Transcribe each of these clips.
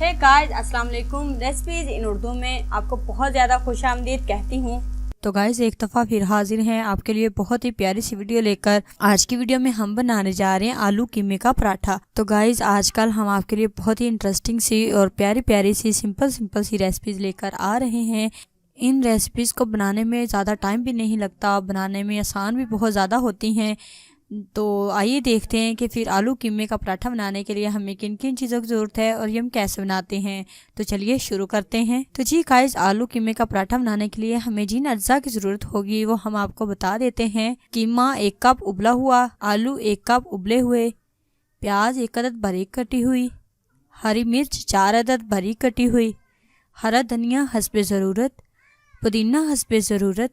Hey guys, अस्सलाम वालेकुम। Recipes इन उर्दू में आपको बहुत ज़्यादा खुशामदीद कहती हूँ। तो गाइस एक दफ़ा फिर हाजिर हैं आपके लिए बहुत ही प्यारी सी वीडियो लेकर। आज की वीडियो में हम बनाने जा रहे हैं आलू कीमे का पराठा। तो गाइस आजकल हम आपके लिए बहुत ही इंटरेस्टिंग सी और प्यारी प्यारी सी सिंपल सी रेसिपीज लेकर आ रहे हैं। इन रेसिपीज़ को बनाने में ज़्यादा टाइम भी नहीं लगता, बनाने में आसान भी बहुत ज़्यादा होती हैं। तो आइए देखते हैं कि फिर आलू कीमे का पराठा बनाने के लिए हमें किन किन चीज़ों की ज़रूरत है और ये हम कैसे बनाते हैं। तो चलिए शुरू करते हैं। तो जी गाइस, आलू कीमे का पराठा बनाने के लिए हमें जिन अज्जा की ज़रूरत होगी वो हम आपको बता देते हैं। कीमा 1 कप उबला हुआ, आलू 1 कप उबले हुए, प्याज 1 अदद बारीक कटी हुई, हरी मिर्च 4 अदद बारीक कटी हुई, हरा धनिया हस्बे ज़रूरत, पुदीना हस्बे ज़रूरत,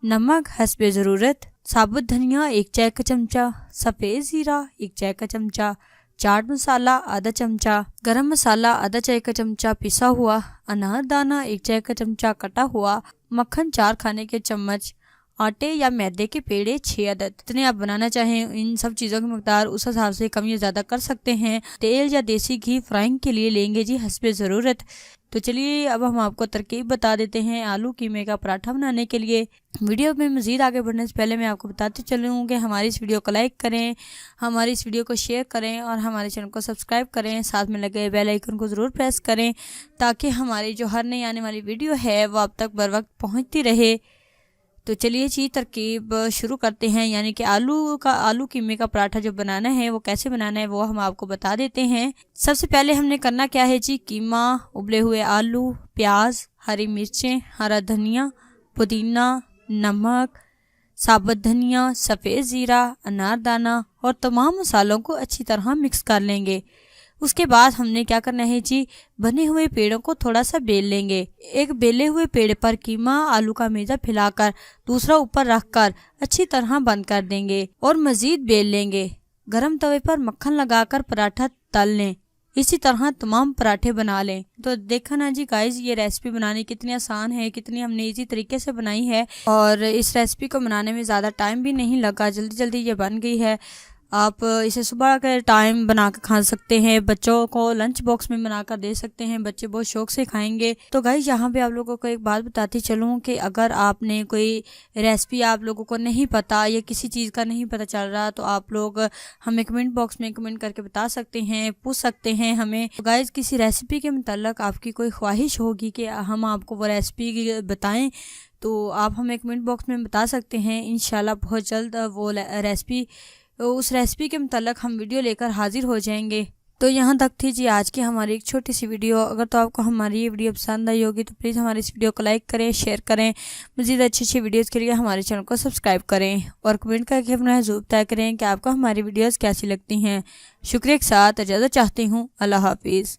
नमक हस्बे ज़रूरत, साबुत धनिया 1 चाय का चमचा, सफ़ेद ज़ीरा 1 चाय का चमचा, चाट मसाला आधा चमचा, गरम मसाला आधा चाय का चमचा पिसा हुआ, अनारदाना 1 चाय का चमचा कटा हुआ, मक्खन 4 खाने के चम्मच, आटे या मैदे के पेड़े 6 अदद। जितने आप बनाना चाहें इन सब चीज़ों की मकदार उस हिसाब से कम या ज़्यादा कर सकते हैं। तेल या देसी घी फ्राइंग के लिए लेंगे जी हस्बे ज़रूरत। तो चलिए अब हम आपको तरकीब बता देते हैं आलू कीमे का पराठा बनाने के लिए। वीडियो में मज़ीद आगे बढ़ने से पहले मैं आपको बताते चलूँ कि हमारी इस वीडियो को लाइक करें, हमारी इस वीडियो को शेयर करें और हमारे चैनल को सब्सक्राइब करें। साथ में लगे बेल आइकन को ज़रूर प्रेस करें ताकि हमारी जो हर नई आने वाली वीडियो है वो आप तक बर वक्त पहुँचती रहे। तो चलिए जी तरकीब शुरू करते हैं, यानी कि आलू कीमे का पराठा जो बनाना है वो कैसे बनाना है वो हम आपको बता देते हैं। सबसे पहले हमने करना क्या है जी, कीमा, उबले हुए आलू, प्याज, हरी मिर्चें, हरा धनिया, पुदीना, नमक, साबुत धनिया, सफ़ेद ज़ीरा, अनारदाना और तमाम मसालों को अच्छी तरह मिक्स कर लेंगे। उसके बाद हमने क्या करना है जी, बने हुए पेड़ों को थोड़ा सा बेल लेंगे। एक बेले हुए पेड़ पर कीमा आलू का मेजा फैलाकर दूसरा ऊपर रखकर अच्छी तरह बंद कर देंगे और मज़ीद बेल लेंगे। गरम तवे पर मक्खन लगाकर पराठा तल लें। इसी तरह तमाम पराठे बना लें। तो देखा ना जी गाइस, ये रेसिपी बनानी कितनी आसान है, कितनी हमने इजी तरीके से बनाई है और इस रेसिपी को बनाने में ज़्यादा टाइम भी नहीं लगा, जल्दी जल्दी ये बन गई है। आप इसे सुबह के टाइम बना कर खा सकते हैं, बच्चों को लंच बॉक्स में बनाकर दे सकते हैं, बच्चे बहुत शौक से खाएंगे। तो गाइस यहाँ पे आप लोगों को एक बात बताती चलूँ कि अगर आपने कोई रेसिपी आप लोगों को नहीं पता या किसी चीज़ का नहीं पता चल रहा तो आप लोग हमें कमेंट बॉक्स में कमेंट करके बता सकते हैं, पूछ सकते हैं हमें। तो गाइस किसी रेसिपी के मतलब आपकी कोई ख्वाहिश होगी कि हम आपको वो रेसिपी बताएँ तो आप हमें कमेंट बॉक्स में बता सकते हैं। इंशाल्लाह बहुत जल्द वो रेसिपी उस रेसिपी के मतलब हम वीडियो लेकर हाजिर हो जाएंगे। तो यहाँ तक थी जी आज की हमारी एक छोटी सी वीडियो। अगर तो आपको हमारी ये वीडियो पसंद आई होगी तो प्लीज़ हमारी इस वीडियो को लाइक करें, शेयर करें। मज़ीद अच्छी वीडियोज़ के लिए हमारे चैनल को सब्सक्राइब करें और कमेंट करके अपना ज़रूर तय करें कि आपको हमारी वीडियोज़ कैसी लगती हैं। शुक्रिया के साथ इजाज़त चाहती हूँ। अल्लाह हाफिज़।